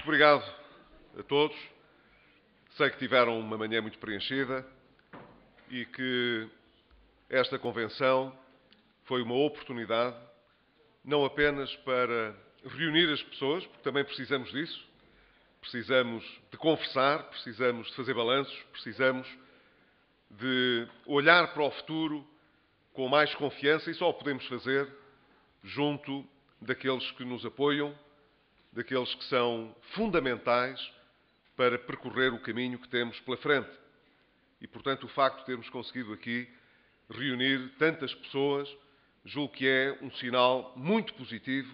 obrigado a todos. Sei que tiveram uma manhã muito preenchida e que esta convenção foi uma oportunidade não apenas para reunir as pessoas, porque também precisamos disso, precisamos de conversar, precisamos de fazer balanços, precisamos de olhar para o futuro com mais confiança e só o podemos fazer junto daqueles que nos apoiam, daqueles que são fundamentais para percorrer o caminho que temos pela frente. E, portanto, o facto de termos conseguido aqui reunir tantas pessoas, julgo que é um sinal muito positivo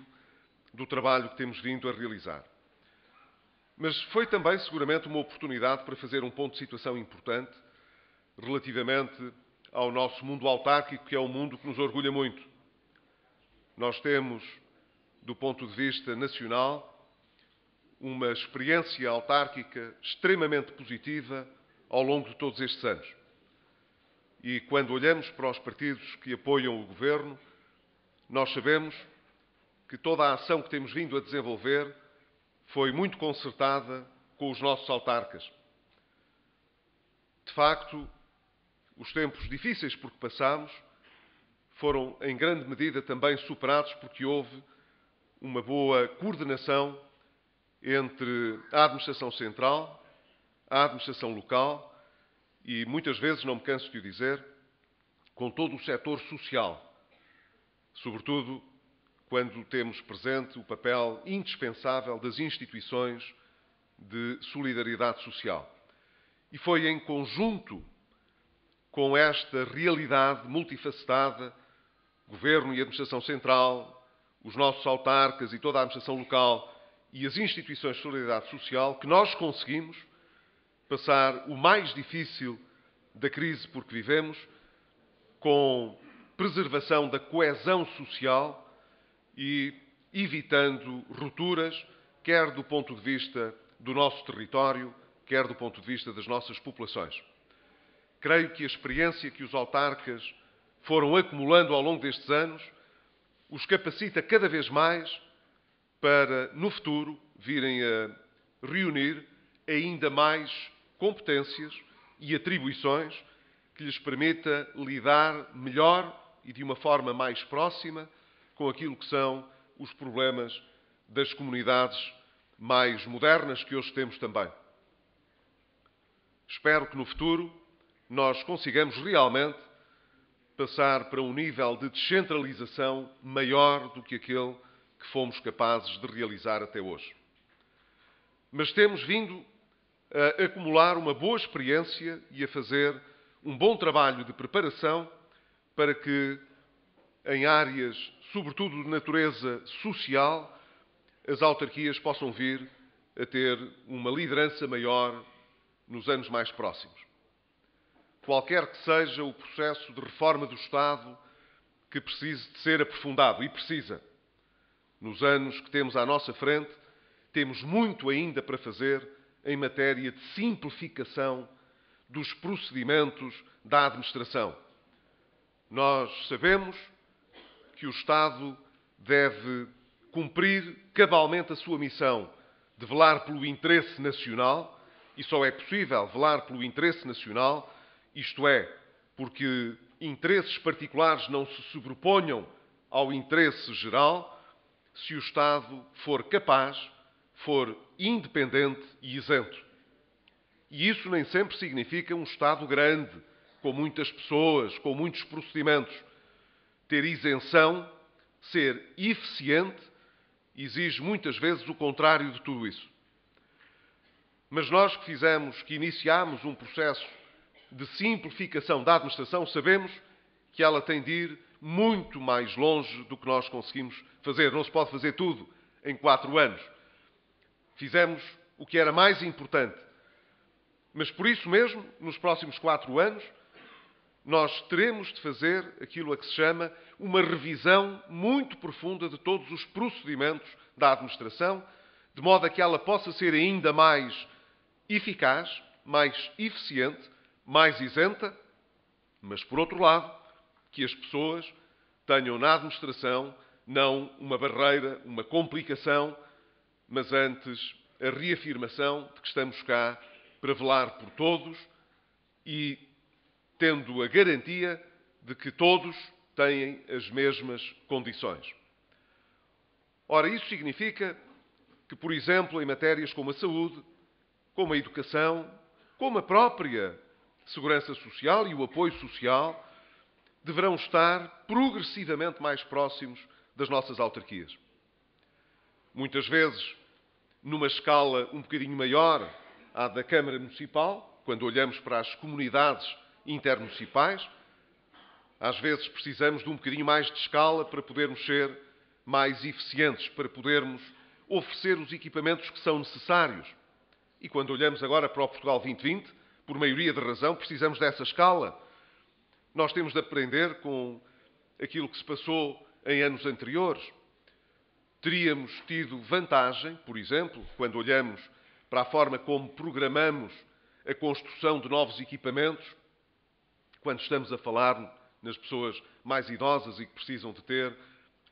do trabalho que temos vindo a realizar. Mas foi também, seguramente, uma oportunidade para fazer um ponto de situação importante relativamente ao nosso mundo autárquico, que é um mundo que nos orgulha muito. Nós temos, do ponto de vista nacional, uma experiência autárquica extremamente positiva ao longo de todos estes anos. E quando olhamos para os partidos que apoiam o governo, nós sabemos que toda a ação que temos vindo a desenvolver foi muito concertada com os nossos autarcas. De facto, os tempos difíceis por que passamos foram, em grande medida, também superados porque houve uma boa coordenação entre a administração central, a administração local e, muitas vezes, não me canso de o dizer, com todo o setor social. Sobretudo quando temos presente o papel indispensável das instituições de solidariedade social. E foi em conjunto com esta realidade multifacetada, Governo e Administração Central, os nossos autarcas e toda a administração local e as instituições de solidariedade social, que nós conseguimos passar o mais difícil da crise por que vivemos, com preservação da coesão social e evitando rupturas, quer do ponto de vista do nosso território, quer do ponto de vista das nossas populações. Creio que a experiência que os autarcas foram acumulando ao longo destes anos os capacita cada vez mais para, no futuro, virem a reunir ainda mais competências e atribuições que lhes permita lidar melhor e de uma forma mais próxima com aquilo que são os problemas das comunidades mais modernas que hoje temos também. Espero que no futuro nós consigamos realmente passar para um nível de descentralização maior do que aquele que fomos capazes de realizar até hoje. Mas temos vindo a acumular uma boa experiência e a fazer um bom trabalho de preparação para que, em áreas, sobretudo de natureza social, as autarquias possam vir a ter uma liderança maior nos anos mais próximos. Qualquer que seja o processo de reforma do Estado que precise de ser aprofundado, e precisa, nos anos que temos à nossa frente, temos muito ainda para fazer em matéria de simplificação dos procedimentos da administração. Nós sabemos que o Estado deve cumprir cabalmente a sua missão de velar pelo interesse nacional, e só é possível velar pelo interesse nacional, isto é, porque interesses particulares não se sobreponham ao interesse geral, se o Estado for capaz, for independente e isento. E isso nem sempre significa um Estado grande, com muitas pessoas, com muitos procedimentos. Ter isenção, ser eficiente, exige muitas vezes o contrário de tudo isso. Mas nós que iniciámos um processo de simplificação da administração, sabemos que ela tem de ir muito mais longe do que nós conseguimos fazer. Não se pode fazer tudo em 4 anos. Fizemos o que era mais importante. Mas por isso mesmo, nos próximos 4 anos, nós teremos de fazer aquilo a que se chama uma revisão muito profunda de todos os procedimentos da administração, de modo a que ela possa ser ainda mais eficaz, mais eficiente, mais isenta, mas, por outro lado, que as pessoas tenham na administração não uma barreira, uma complicação, mas antes a reafirmação de que estamos cá para velar por todos e tendo a garantia de que todos têm as mesmas condições. Ora, isso significa que, por exemplo, em matérias como a saúde, como a educação, como a própria segurança social e o apoio social, deverão estar progressivamente mais próximos das nossas autarquias. Muitas vezes, numa escala um bocadinho maior à da Câmara Municipal, quando olhamos para as comunidades intermunicipais, às vezes precisamos de um bocadinho mais de escala para podermos ser mais eficientes, para podermos oferecer os equipamentos que são necessários. E quando olhamos agora para o Portugal 2020, por maioria de razão, precisamos dessa escala. Nós temos de aprender com aquilo que se passou em anos anteriores. Teríamos tido vantagem, por exemplo, quando olhamos para a forma como programamos a construção de novos equipamentos, quando estamos a falar nas pessoas mais idosas e que precisam de ter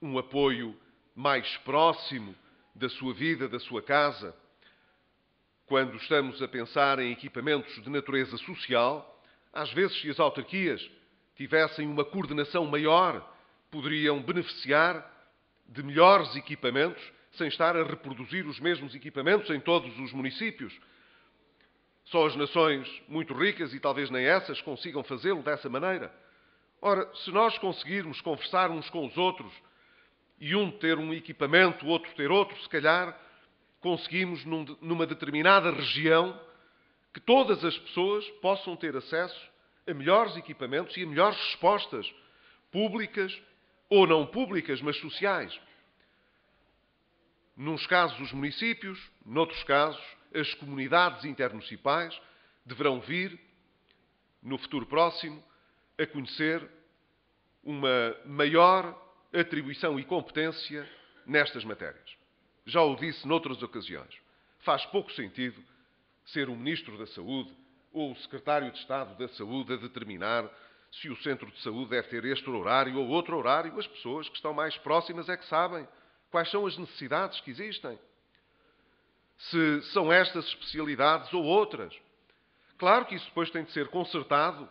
um apoio mais próximo da sua vida, da sua casa. Quando estamos a pensar em equipamentos de natureza social, às vezes, se as autarquias tivessem uma coordenação maior, poderiam beneficiar de melhores equipamentos, sem estar a reproduzir os mesmos equipamentos em todos os municípios. Só as nações muito ricas, e talvez nem essas, consigam fazê-lo dessa maneira. Ora, se nós conseguirmos conversar uns com os outros, e um ter um equipamento, o outro ter outro, se calhar conseguimos, numa determinada região, que todas as pessoas possam ter acesso a melhores equipamentos e a melhores respostas públicas ou não públicas, mas sociais. Nuns casos, os municípios, noutros casos, as comunidades intermunicipais deverão vir, no futuro próximo, a conhecer uma maior atribuição e competência nestas matérias. Já o disse noutras ocasiões. Faz pouco sentido ser o Ministro da Saúde ou o Secretário de Estado da Saúde a determinar se o centro de saúde deve ter este horário ou outro horário. As pessoas que estão mais próximas é que sabem quais são as necessidades que existem. Se são estas especialidades ou outras. Claro que isso depois tem de ser concertado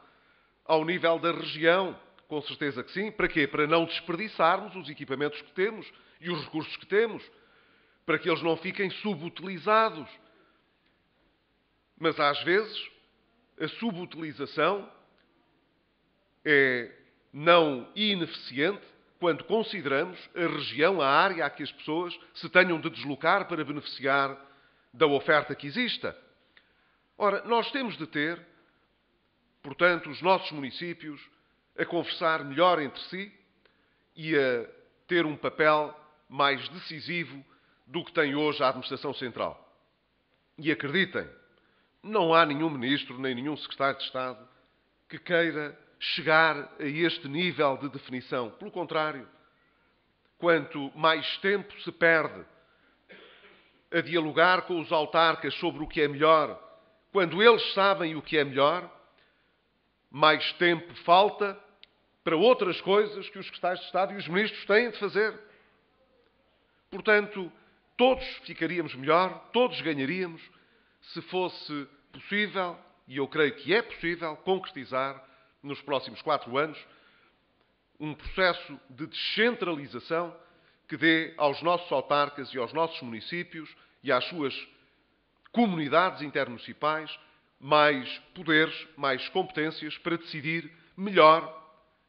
ao nível da região. Com certeza que sim. Para quê? Para não desperdiçarmos os equipamentos que temos e os recursos que temos. Para que eles não fiquem subutilizados. Mas às vezes a subutilização é não ineficiente quando consideramos a região, a área a que as pessoas se tenham de deslocar para beneficiar da oferta que exista. Ora, nós temos de ter, portanto, os nossos municípios a conversar melhor entre si e a ter um papel mais decisivo do que tem hoje a Administração Central. E acreditem, não há nenhum ministro nem nenhum secretário de Estado que queira chegar a este nível de definição. Pelo contrário, quanto mais tempo se perde a dialogar com os autarcas sobre o que é melhor, quando eles sabem o que é melhor, mais tempo falta para outras coisas que os secretários de Estado e os ministros têm de fazer. Portanto, todos ficaríamos melhor, todos ganharíamos, se fosse possível, e eu creio que é possível, concretizar nos próximos 4 anos um processo de descentralização que dê aos nossos autarcas e aos nossos municípios e às suas comunidades intermunicipais mais poderes, mais competências para decidir melhor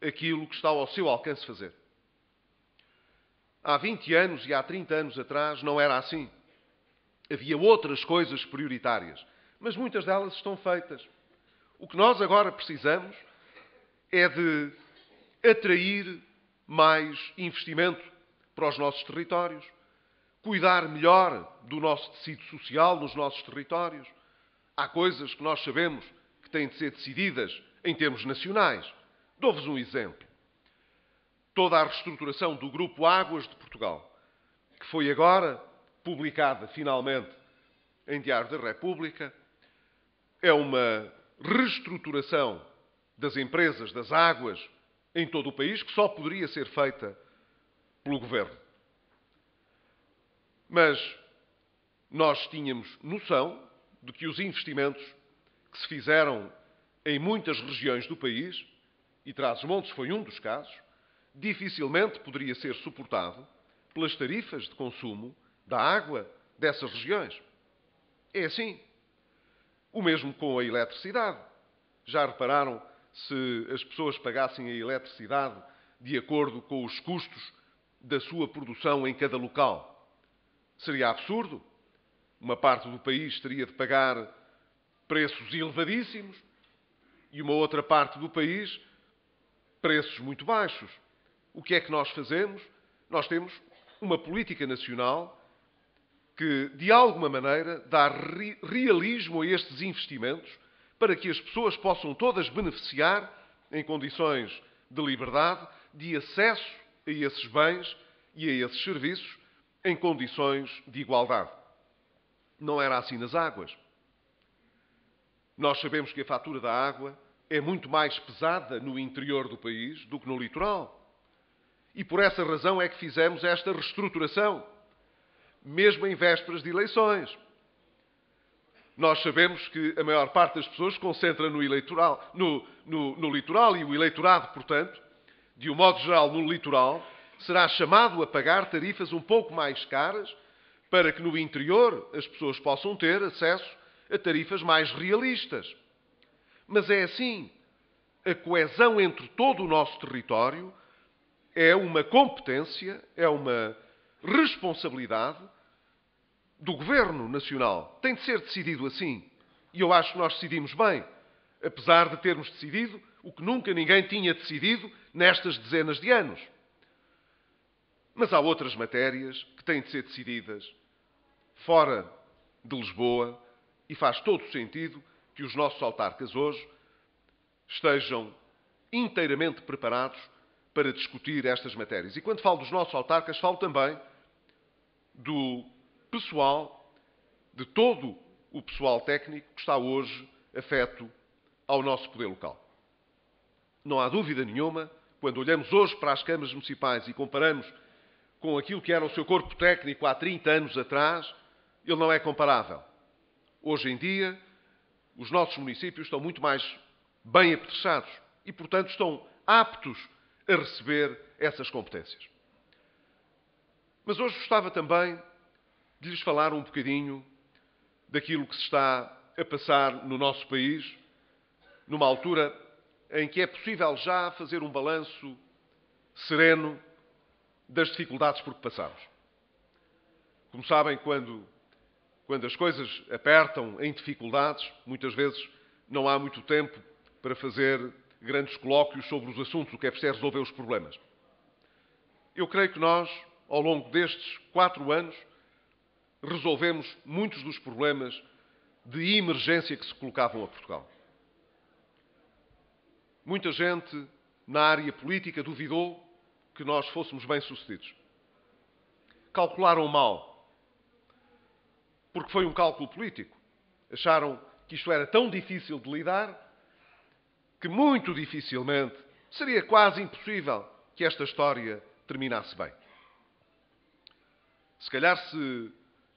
aquilo que está ao seu alcance fazer. Há 20 anos e há 30 anos atrás não era assim. Havia outras coisas prioritárias, mas muitas delas estão feitas. O que nós agora precisamos é de atrair mais investimento para os nossos territórios, cuidar melhor do nosso tecido social nos nossos territórios. Há coisas que nós sabemos que têm de ser decididas em termos nacionais. Dou-vos um exemplo. Toda a reestruturação do Grupo Águas de Portugal, que foi agora publicada finalmente em Diário da República, é uma reestruturação das empresas das águas em todo o país que só poderia ser feita pelo Governo. Mas Nós tínhamos noção de que os investimentos que se fizeram em muitas regiões do país, e Trás-os-Montes foi um dos casos, dificilmente poderia ser suportado pelas tarifas de consumo da água dessas regiões. É assim. O mesmo com a eletricidade. Já repararam se as pessoas pagassem a eletricidade de acordo com os custos da sua produção em cada local? Seria absurdo. Uma parte do país teria de pagar preços elevadíssimos e uma outra parte do país preços muito baixos. O que é que nós fazemos? Nós temos uma política nacional que, de alguma maneira, dá realismo a estes investimentos para que as pessoas possam todas beneficiar, em condições de liberdade, de acesso a esses bens e a esses serviços, em condições de igualdade. Não era assim nas águas. Nós sabemos que a fatura da água é muito mais pesada no interior do país do que no litoral. E por essa razão é que fizemos esta reestruturação, mesmo em vésperas de eleições. Nós sabemos que a maior parte das pessoas se concentra no litoral e o eleitorado, portanto, de um modo geral no litoral, será chamado a pagar tarifas um pouco mais caras para que no interior as pessoas possam ter acesso a tarifas mais realistas. Mas é assim. A coesão entre todo o nosso território é uma competência, é uma responsabilidade do Governo Nacional. Tem de ser decidido assim. E eu acho que nós decidimos bem, apesar de termos decidido o que nunca ninguém tinha decidido nestas dezenas de anos. Mas há outras matérias que têm de ser decididas fora de Lisboa e faz todo o sentido que os nossos autarcas hoje estejam inteiramente preparados para discutir estas matérias. E quando falo dos nossos autarcas, falo também do pessoal, de todo o pessoal técnico que está hoje afeto ao nosso poder local. Não há dúvida nenhuma, quando olhamos hoje para as câmaras municipais e comparamos com aquilo que era o seu corpo técnico há 30 anos atrás, ele não é comparável. Hoje em dia, os nossos municípios estão muito mais bem apetrechados e, portanto, estão aptos a receber essas competências. Mas hoje gostava também de lhes falar um bocadinho daquilo que se está a passar no nosso país, numa altura em que é possível já fazer um balanço sereno das dificuldades por que passamos. Como sabem, quando as coisas apertam em dificuldades, muitas vezes não há muito tempo para fazer grandes colóquios sobre os assuntos, o que é preciso é resolver os problemas. Eu creio que nós, ao longo destes 4 anos, resolvemos muitos dos problemas de emergência que se colocavam a Portugal. Muita gente na área política duvidou que nós fôssemos bem-sucedidos. Calcularam mal, porque foi um cálculo político. Acharam que isto era tão difícil de lidar que muito dificilmente, seria quase impossível que esta história terminasse bem. Se calhar se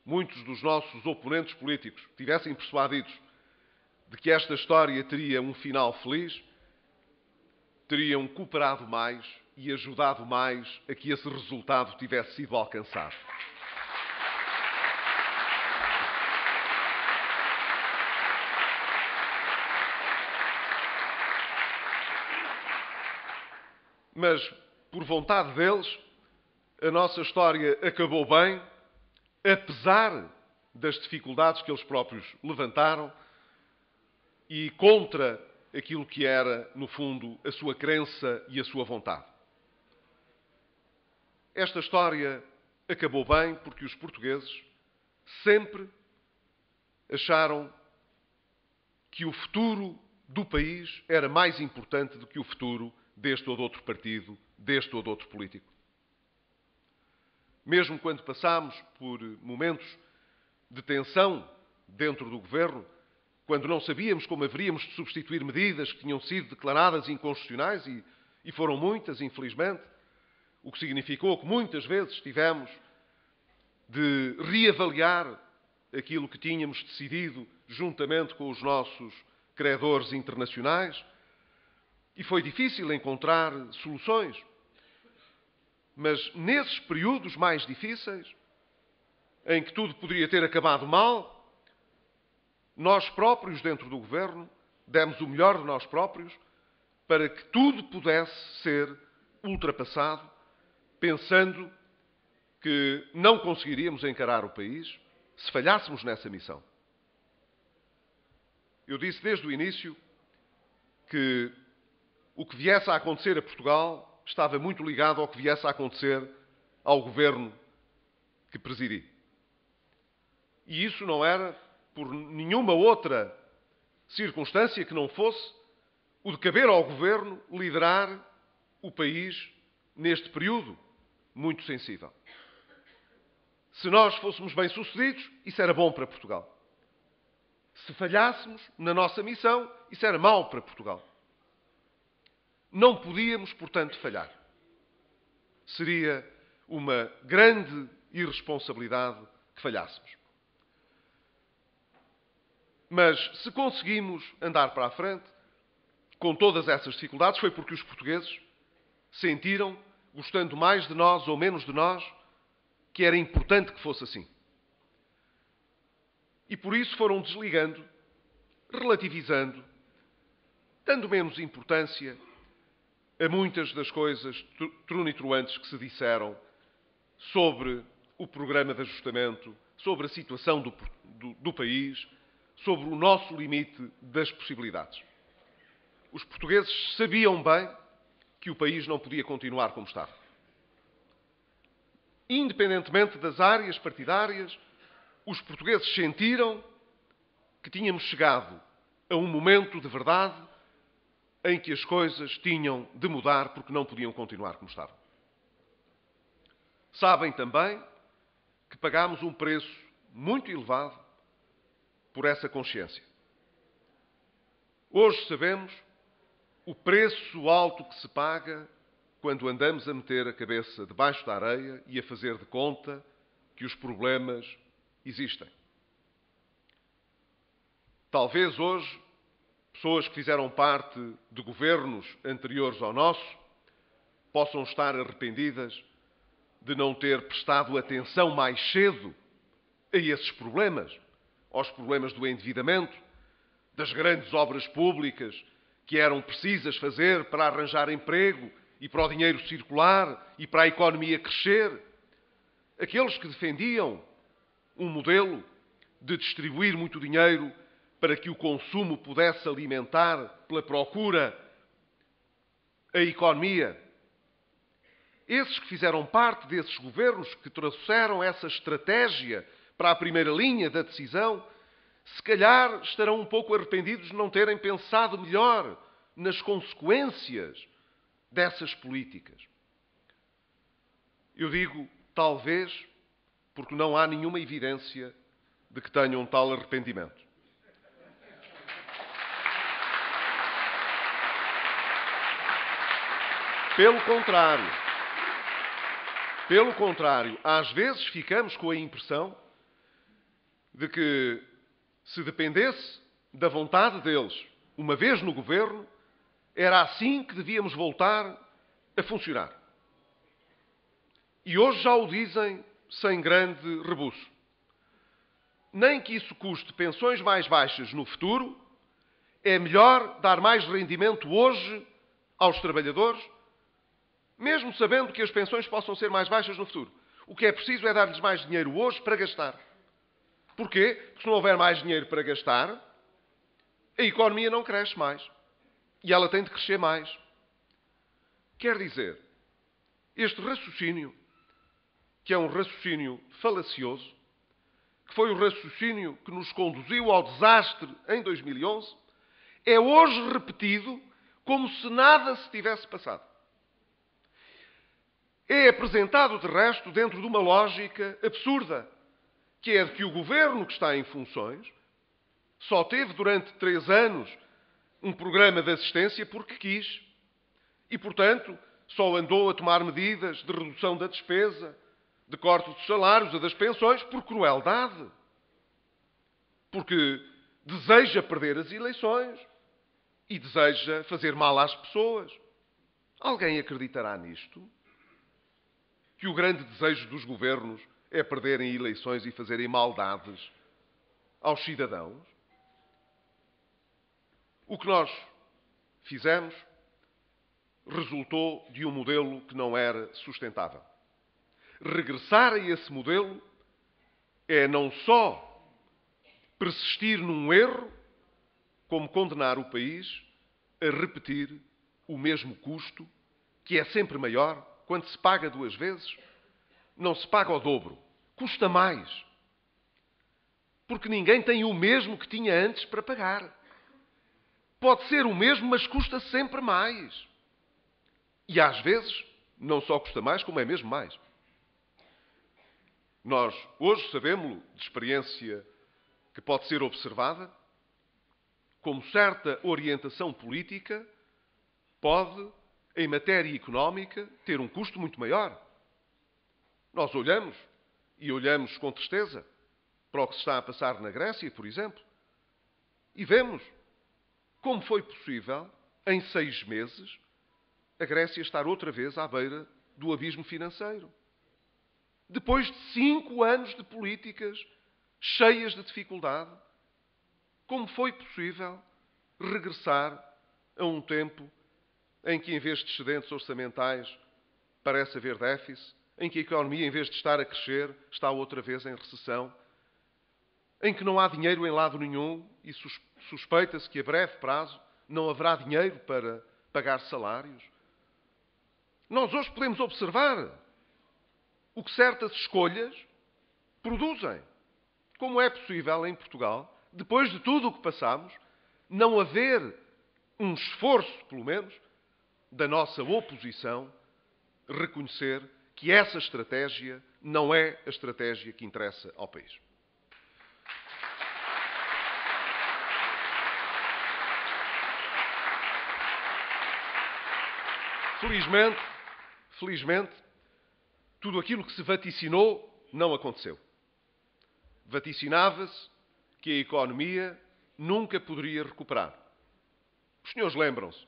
muitos dos nossos oponentes políticos tivessem persuadidos de que esta história teria um final feliz, teriam cooperado mais e ajudado mais a que esse resultado tivesse sido alcançado. Mas, por vontade deles, a nossa história acabou bem, apesar das dificuldades que eles próprios levantaram e contra aquilo que era, no fundo, a sua crença e a sua vontade. Esta história acabou bem porque os portugueses sempre acharam que o futuro do país era mais importante do que o futuro deste ou de outro partido, deste ou de outro político. Mesmo quando passámos por momentos de tensão dentro do governo, quando não sabíamos como haveríamos de substituir medidas que tinham sido declaradas inconstitucionais, e foram muitas, infelizmente, o que significou que muitas vezes tivemos de reavaliar aquilo que tínhamos decidido juntamente com os nossos credores internacionais e foi difícil encontrar soluções. Mas nesses períodos mais difíceis, em que tudo poderia ter acabado mal, nós próprios, dentro do governo, demos o melhor de nós próprios para que tudo pudesse ser ultrapassado, pensando que não conseguiríamos encarar o país se falhássemos nessa missão. Eu disse desde o início que o que viesse a acontecer a Portugal estava muito ligado ao que viesse a acontecer ao governo que presidi. E isso não era por nenhuma outra circunstância que não fosse o de caber ao governo liderar o país neste período muito sensível. Se nós fôssemos bem-sucedidos, isso era bom para Portugal. Se falhássemos na nossa missão, isso era mau para Portugal. Não podíamos, portanto, falhar. Seria uma grande irresponsabilidade que falhássemos. Mas se conseguimos andar para a frente, com todas essas dificuldades, foi porque os portugueses sentiram, gostando mais de nós ou menos de nós, que era importante que fosse assim. E por isso foram desligando, relativizando, dando menos importância a muitas das coisas trunitruantes que se disseram sobre o programa de ajustamento, sobre a situação do país, sobre o nosso limite das possibilidades. Os portugueses sabiam bem que o país não podia continuar como estava. Independentemente das áreas partidárias, os portugueses sentiram que tínhamos chegado a um momento de verdade em que as coisas tinham de mudar porque não podiam continuar como estavam. Sabem também que pagámos um preço muito elevado por essa consciência. Hoje sabemos o preço alto que se paga quando andamos a meter a cabeça debaixo da areia e a fazer de conta que os problemas existem. Talvez hoje, pessoas que fizeram parte de governos anteriores ao nosso possam estar arrependidas de não ter prestado atenção mais cedo a esses problemas, aos problemas do endividamento, das grandes obras públicas que eram precisas fazer para arranjar emprego e para o dinheiro circular e para a economia crescer. Aqueles que defendiam um modelo de distribuir muito dinheiro para que o consumo pudesse alimentar pela procura a economia. Esses que fizeram parte desses governos, que trouxeram essa estratégia para a primeira linha da decisão, se calhar estarão um pouco arrependidos de não terem pensado melhor nas consequências dessas políticas. Eu digo talvez porque não há nenhuma evidência de que tenham tal arrependimento. Pelo contrário, às vezes ficamos com a impressão de que, se dependesse da vontade deles, uma vez no governo, era assim que devíamos voltar a funcionar. E hoje já o dizem sem grande rebuço. Nem que isso custe pensões mais baixas no futuro, é melhor dar mais rendimento hoje aos trabalhadores, mesmo sabendo que as pensões possam ser mais baixas no futuro. O que é preciso é dar-lhes mais dinheiro hoje para gastar. Porquê? Porque se não houver mais dinheiro para gastar, a economia não cresce mais. E ela tem de crescer mais. Quer dizer, este raciocínio, que é um raciocínio falacioso, que foi o raciocínio que nos conduziu ao desastre em 2011, é hoje repetido como se nada se tivesse passado. É apresentado, de resto, dentro de uma lógica absurda, que é de que o governo que está em funções só teve durante 3 anos um programa de assistência porque quis. E, portanto, só andou a tomar medidas de redução da despesa, de corte dos salários ou das pensões por crueldade. porque deseja perder as eleições e deseja fazer mal às pessoas. Alguém acreditará nisto? Que o grande desejo dos governos é perderem eleições e fazerem maldades aos cidadãos? O que nós fizemos resultou de um modelo que não era sustentável. Regressar a esse modelo é não só persistir num erro, como condenar o país a repetir o mesmo custo, que é sempre maior. Quando se paga duas vezes, não se paga ao dobro. Custa mais. Porque ninguém tem o mesmo que tinha antes para pagar. Pode ser o mesmo, mas custa sempre mais. E às vezes, não só custa mais, como é mesmo mais. Nós hoje sabemos, de experiência que pode ser observada, como certa orientação política pode, em matéria económica, ter um custo muito maior. Nós olhamos, e olhamos com tristeza, para o que se está a passar na Grécia, por exemplo, e vemos como foi possível, em 6 meses, a Grécia estar outra vez à beira do abismo financeiro. Depois de 5 anos de políticas cheias de dificuldade, como foi possível regressar a um tempo em que, em vez de excedentes orçamentais, parece haver déficit, em que a economia, em vez de estar a crescer, está outra vez em recessão, em que não há dinheiro em lado nenhum e suspeita-se que a breve prazo não haverá dinheiro para pagar salários? Nós hoje podemos observar o que certas escolhas produzem. Como é possível em Portugal, depois de tudo o que passamos, não haver um esforço, pelo menos, da nossa oposição reconhecer que essa estratégia não é a estratégia que interessa ao país. Felizmente, tudo aquilo que se vaticinou não aconteceu. Vaticinava-se que a economia nunca poderia recuperar. Os senhores lembram-se,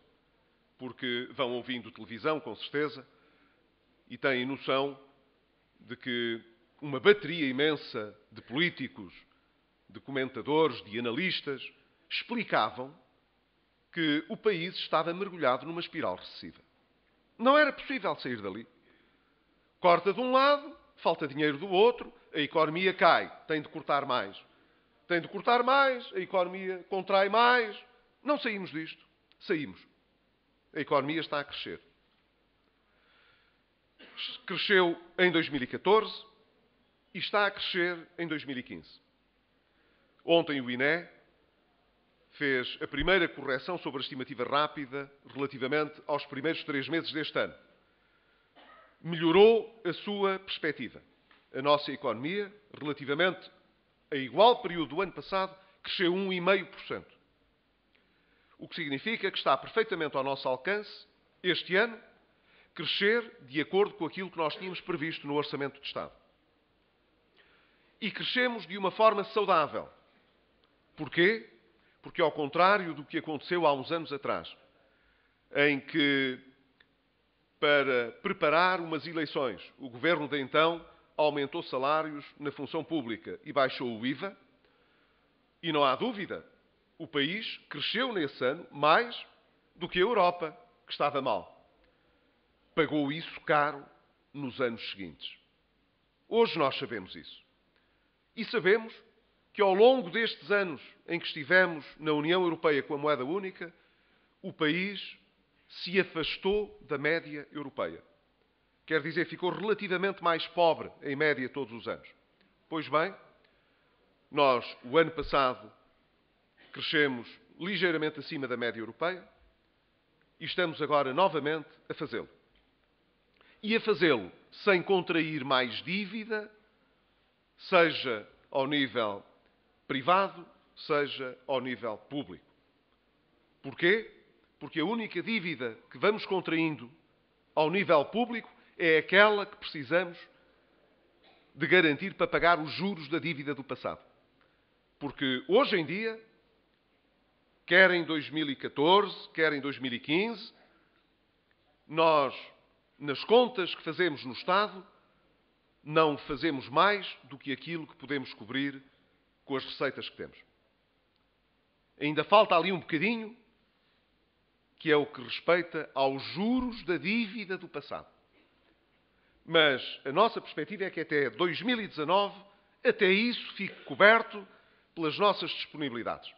porque vão ouvindo televisão, com certeza, e têm noção de que uma bateria imensa de políticos, de comentadores, de analistas, explicavam que o país estava mergulhado numa espiral recessiva. Não era possível sair dali. Corta de um lado, falta dinheiro do outro, a economia cai, tem de cortar mais. Tem de cortar mais, a economia contrai mais. Não saímos disto. Saímos. A economia está a crescer. Cresceu em 2014 e está a crescer em 2015. Ontem o INE fez a primeira correção sobre a estimativa rápida relativamente aos primeiros 3 meses deste ano. Melhorou a sua perspectiva. A nossa economia, relativamente a igual período do ano passado, cresceu 1,5%. O que significa que está perfeitamente ao nosso alcance, este ano, crescer de acordo com aquilo que nós tínhamos previsto no Orçamento de Estado. E crescemos de uma forma saudável. Porquê? Porque, ao contrário do que aconteceu há uns anos atrás, em que, para preparar umas eleições, o governo de então aumentou salários na função pública e baixou o IVA, e não há dúvida, o país cresceu nesse ano mais do que a Europa, que estava mal. Pagou isso caro nos anos seguintes. Hoje nós sabemos isso. E sabemos que ao longo destes anos em que estivemos na União Europeia com a moeda única, o país se afastou da média europeia. Quer dizer, ficou relativamente mais pobre, em média, todos os anos. Pois bem, nós, o ano passado, crescemos ligeiramente acima da média europeia e estamos agora novamente a fazê-lo. E a fazê-lo sem contrair mais dívida, seja ao nível privado, seja ao nível público. Porquê? Porque a única dívida que vamos contraindo ao nível público é aquela que precisamos de garantir para pagar os juros da dívida do passado. Porque hoje em dia, quer em 2014, quer em 2015, nós, nas contas que fazemos no Estado, não fazemos mais do que aquilo que podemos cobrir com as receitas que temos. Ainda falta ali um bocadinho, que é o que respeita aos juros da dívida do passado. Mas a nossa perspectiva é que até 2019, até isso fique coberto pelas nossas disponibilidades.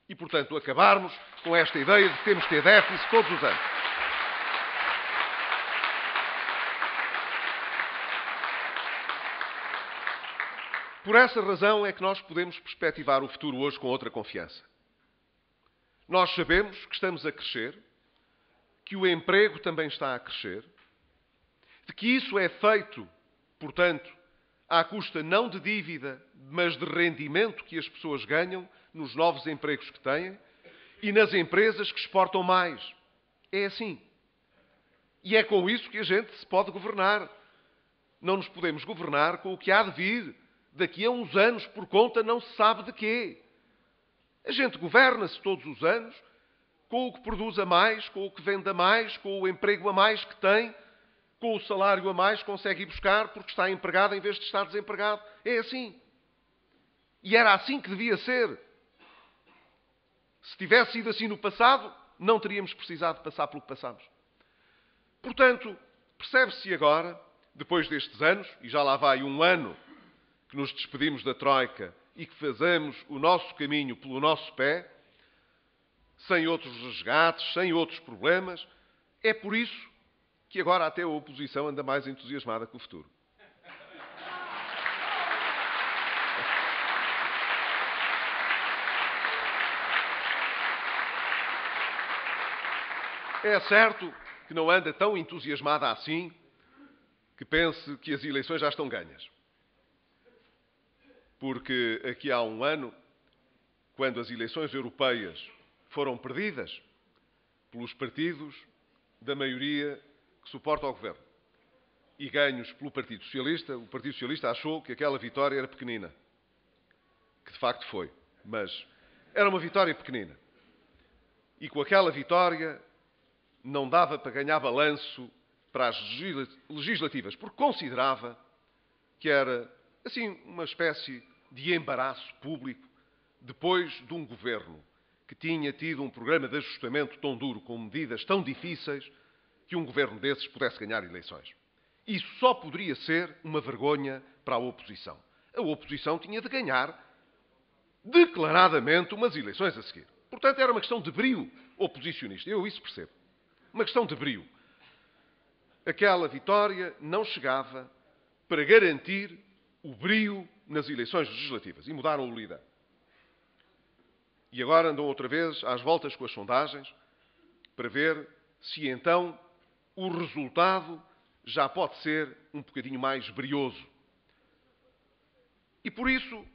E, portanto, acabarmos com esta ideia de que temos que ter déficit todos os anos. Por essa razão é que nós podemos perspectivar o futuro hoje com outra confiança. Nós sabemos que estamos a crescer, que o emprego também está a crescer, de que isso é feito, portanto, à custa não de dívida, mas de rendimento que as pessoas ganham nos novos empregos que têm e nas empresas que exportam mais. É assim. E é com isso que a gente se pode governar. Não nos podemos governar com o que há de vir daqui a uns anos por conta não se sabe de quê. A gente governa-se todos os anos com o que produz a mais, com o que vende a mais, com o emprego a mais que tem, com o salário a mais que consegue ir buscar porque está empregado em vez de estar desempregado. É assim. E era assim que devia ser. Se tivesse sido assim no passado, não teríamos precisado de passar pelo que passamos. Portanto, percebe-se agora, depois destes anos, e já lá vai um ano que nos despedimos da Troika e que fazemos o nosso caminho pelo nosso pé, sem outros resgates, sem outros problemas, é por isso que agora até a oposição anda mais entusiasmada com o futuro. É certo que não anda tão entusiasmada assim que pense que as eleições já estão ganhas. Porque aqui há um ano, quando as eleições europeias foram perdidas pelos partidos da maioria que suporta ao governo e ganhos pelo Partido Socialista, o Partido Socialista achou que aquela vitória era pequenina. Que de facto foi. Mas era uma vitória pequenina. E com aquela vitória não dava para ganhar balanço para as legislativas, porque considerava que era, assim, uma espécie de embaraço público depois de um governo que tinha tido um programa de ajustamento tão duro, com medidas tão difíceis, que um governo desses pudesse ganhar eleições. Isso só poderia ser uma vergonha para a oposição. A oposição tinha de ganhar declaradamente umas eleições a seguir. Portanto, era uma questão de brio oposicionista. Eu isso percebo. Uma questão de brio. Aquela vitória não chegava para garantir o brio nas eleições legislativas. E mudaram o líder. E agora andam outra vez às voltas com as sondagens para ver se então o resultado já pode ser um bocadinho mais brioso. E por isso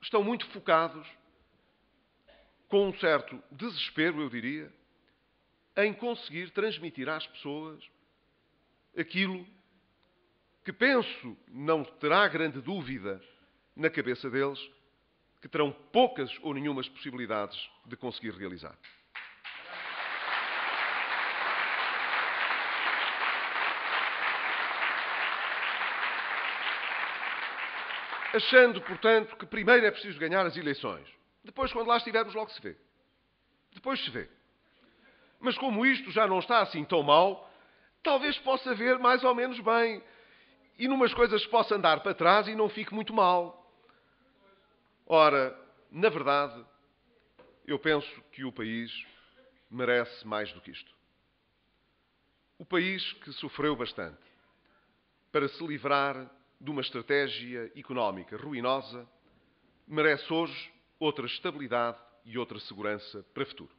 estão muito focados, com um certo desespero, eu diria, em conseguir transmitir às pessoas aquilo que penso não terá grande dúvida na cabeça deles, que terão poucas ou nenhumas possibilidades de conseguir realizar. Achando, portanto, que primeiro é preciso ganhar as eleições. Depois, quando lá estivermos, logo se vê. Depois se vê. Mas como isto já não está assim tão mal, talvez possa ver mais ou menos bem. E numas coisas possa andar para trás e não fique muito mal. Ora, na verdade, eu penso que o país merece mais do que isto. O país que sofreu bastante para se livrar de uma estratégia económica ruinosa merece hoje outra estabilidade e outra segurança para o futuro.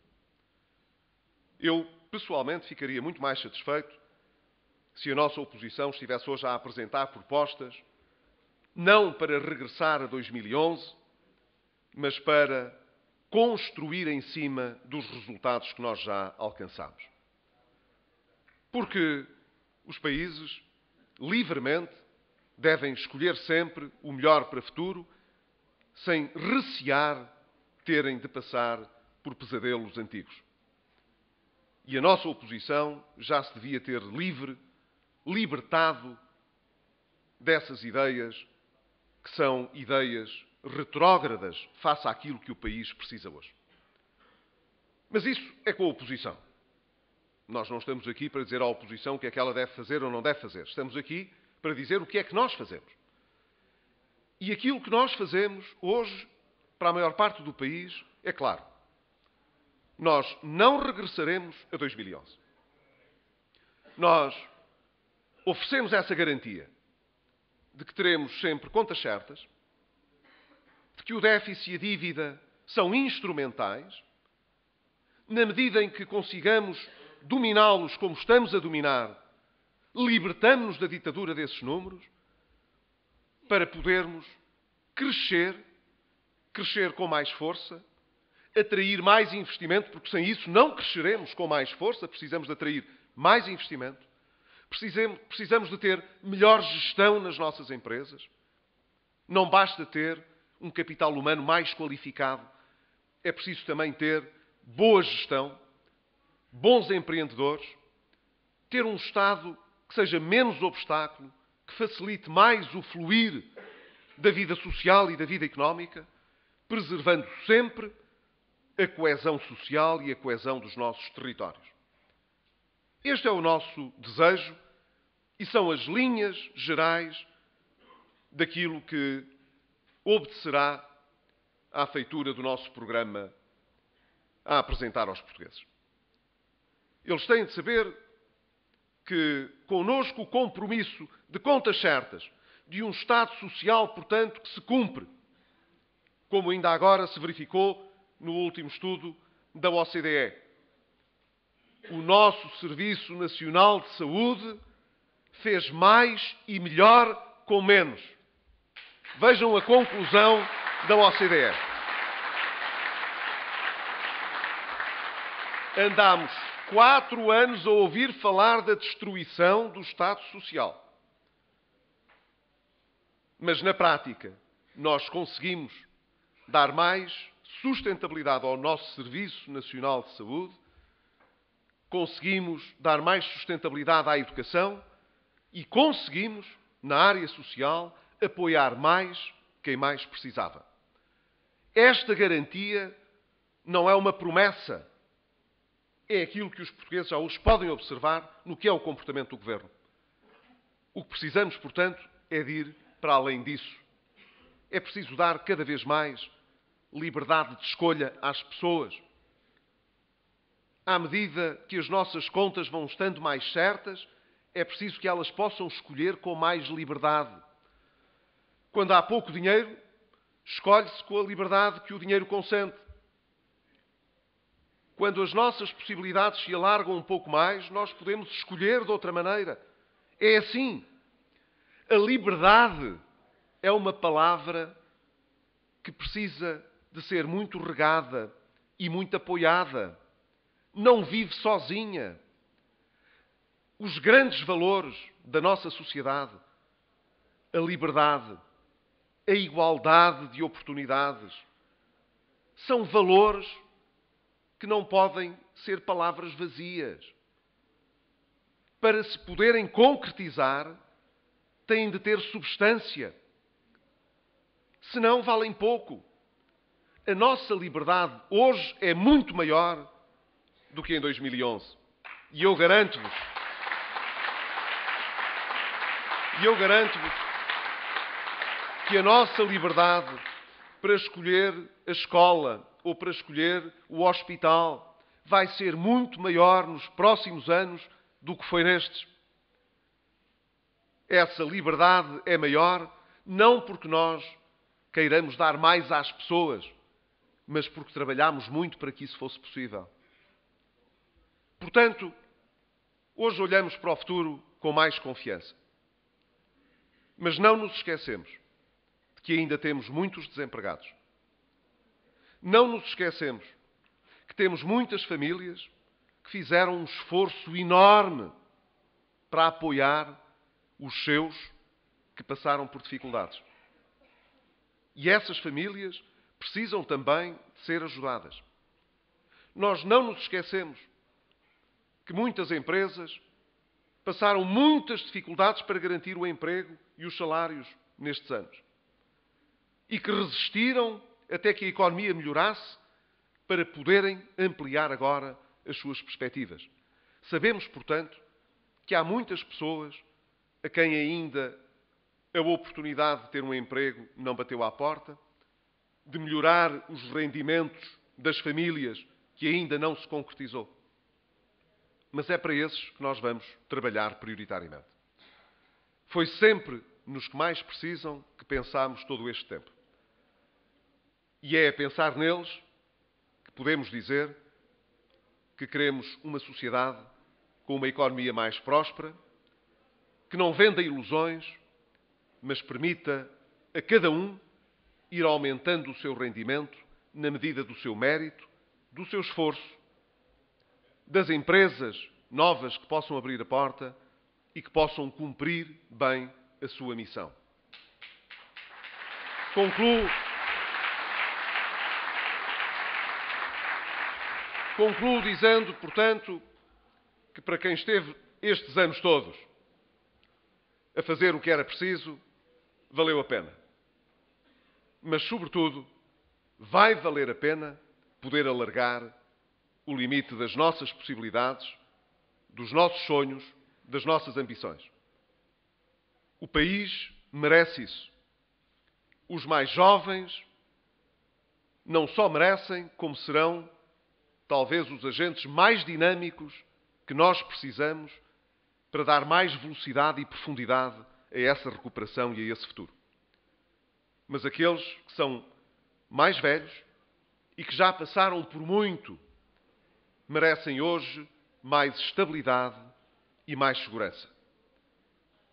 Eu, pessoalmente, ficaria muito mais satisfeito se a nossa oposição estivesse hoje a apresentar propostas não para regressar a 2011, mas para construir em cima dos resultados que nós já alcançamos. Porque os países, livremente, devem escolher sempre o melhor para o futuro, sem recear terem de passar por pesadelos antigos. E a nossa oposição já se devia ter libertado dessas ideias que são ideias retrógradas face àquilo que o país precisa hoje. Mas isso é com a oposição. Nós não estamos aqui para dizer à oposição o que é que ela deve fazer ou não deve fazer. Estamos aqui para dizer o que é que nós fazemos. E aquilo que nós fazemos hoje, para a maior parte do país, é claro. Nós não regressaremos a 2011. Nós oferecemos essa garantia de que teremos sempre contas certas, de que o déficit e a dívida são instrumentais, na medida em que consigamos dominá-los como estamos a dominar, libertamos-nos da ditadura desses números, para podermos crescer com mais força, atrair mais investimento, porque sem isso não cresceremos com mais força, precisamos de atrair mais investimento, precisamos de ter melhor gestão nas nossas empresas. Não basta ter um capital humano mais qualificado, é preciso também ter boa gestão, bons empreendedores, ter um Estado que seja menos obstáculo, que facilite mais o fluir da vida social e da vida económica, preservando sempre a coesão social e a coesão dos nossos territórios. Este é o nosso desejo e são as linhas gerais daquilo que obedecerá à feitura do nosso programa a apresentar aos portugueses. Eles têm de saber que connosco o compromisso de contas certas, de um Estado social, portanto, que se cumpre, como ainda agora se verificou no último estudo da OCDE. O nosso Serviço Nacional de Saúde fez mais e melhor com menos. Vejam a conclusão da OCDE. Andámos 4 anos a ouvir falar da destruição do Estado Social. Mas, na prática, nós conseguimos dar mais sustentabilidade ao nosso Serviço Nacional de Saúde, conseguimos dar mais sustentabilidade à educação e conseguimos, na área social, apoiar mais quem mais precisava. Esta garantia não é uma promessa, é aquilo que os portugueses já hoje podem observar no que é o comportamento do Governo. O que precisamos, portanto, é de ir para além disso. É preciso dar cada vez mais liberdade de escolha às pessoas. À medida que as nossas contas vão estando mais certas, é preciso que elas possam escolher com mais liberdade. Quando há pouco dinheiro, escolhe-se com a liberdade que o dinheiro consente. Quando as nossas possibilidades se alargam um pouco mais, nós podemos escolher de outra maneira. É assim. A liberdade é uma palavra que precisa de ser muito regada e muito apoiada. Não vive sozinha. Os grandes valores da nossa sociedade, a liberdade, a igualdade de oportunidades, são valores que não podem ser palavras vazias. Para se poderem concretizar, têm de ter substância. Senão, valem pouco. A nossa liberdade hoje é muito maior do que em 2011. E eu garanto-vos que a nossa liberdade para escolher a escola ou para escolher o hospital vai ser muito maior nos próximos anos do que foi nestes. Essa liberdade é maior não porque nós queiramos dar mais às pessoas, mas porque trabalhamos muito para que isso fosse possível. Portanto, hoje olhamos para o futuro com mais confiança. Mas não nos esquecemos de que ainda temos muitos desempregados. Não nos esquecemos que temos muitas famílias que fizeram um esforço enorme para apoiar os seus que passaram por dificuldades. E essas famílias precisam também de ser ajudadas. Nós não nos esquecemos que muitas empresas passaram muitas dificuldades para garantir o emprego e os salários nestes anos. E que resistiram até que a economia melhorasse para poderem ampliar agora as suas perspectivas. Sabemos, portanto, que há muitas pessoas a quem ainda a oportunidade de ter um emprego não bateu à porta, de melhorar os rendimentos das famílias que ainda não se concretizou. Mas é para esses que nós vamos trabalhar prioritariamente. Foi sempre nos que mais precisam que pensámos todo este tempo. E é a pensar neles que podemos dizer que queremos uma sociedade com uma economia mais próspera, que não venda ilusões, mas permita a cada um ir aumentando o seu rendimento na medida do seu mérito, do seu esforço, das empresas novas que possam abrir a porta e que possam cumprir bem a sua missão. Concluo dizendo, portanto, que para quem esteve estes anos todos a fazer o que era preciso, valeu a pena. Mas, sobretudo, vai valer a pena poder alargar o limite das nossas possibilidades, dos nossos sonhos, das nossas ambições. O país merece isso. Os mais jovens não só merecem, como serão talvez os agentes mais dinâmicos que nós precisamos para dar mais velocidade e profundidade a essa recuperação e a esse futuro. Mas aqueles que são mais velhos e que já passaram por muito, merecem hoje mais estabilidade e mais segurança.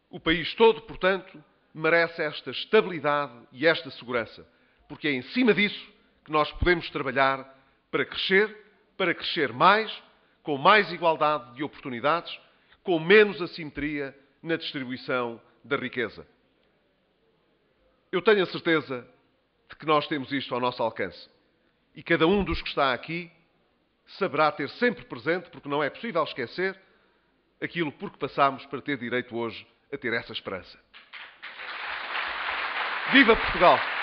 O país todo, portanto, merece esta estabilidade e esta segurança, porque é em cima disso que nós podemos trabalhar para crescer mais, com mais igualdade de oportunidades, com menos assimetria na distribuição da riqueza. Eu tenho a certeza de que nós temos isto ao nosso alcance. E cada um dos que está aqui saberá ter sempre presente, porque não é possível esquecer, aquilo por que passamos para ter direito hoje a ter essa esperança. Viva Portugal!